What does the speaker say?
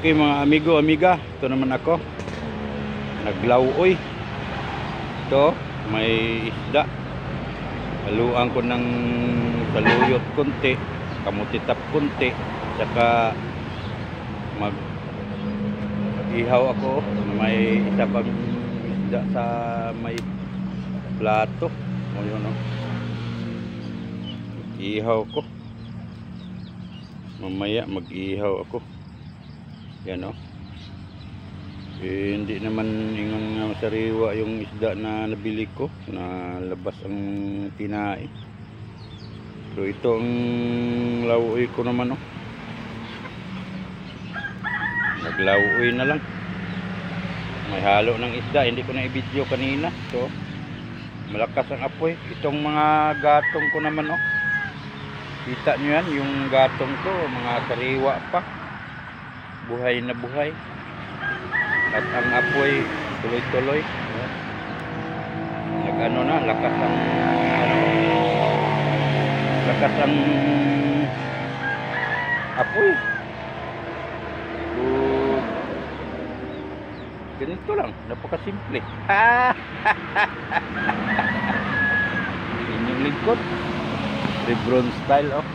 Okay mga amigo, amiga, ito naman ako naglauoy. Ito may isda, haluan ko ng saluyot konti, kamutitap konti, saka mag ihaw ako. May isa pang isda sa may plato o yun, no? Ihaw ko mamaya, mag-ihaw ako. Yan, o. Hindi naman ingon nga sariwa yung isda na nabili ko, na labas ang tinae. So ito ang lauoy ko naman, o. Naglauoy na lang. May halo ng isda, hindi ko na i-video kanina. So malakas ang apoy. Itong mga gatong ko naman, o. Kita nyo yan, yung gatong ko, mga sariwa pa. Buhay na buhay. At ang apoy tuloy-tuloy. Nag-ano na, lakas ang apoy. So, ganito lang, napakasimple. Inyong lingkod, Rebron style, oh.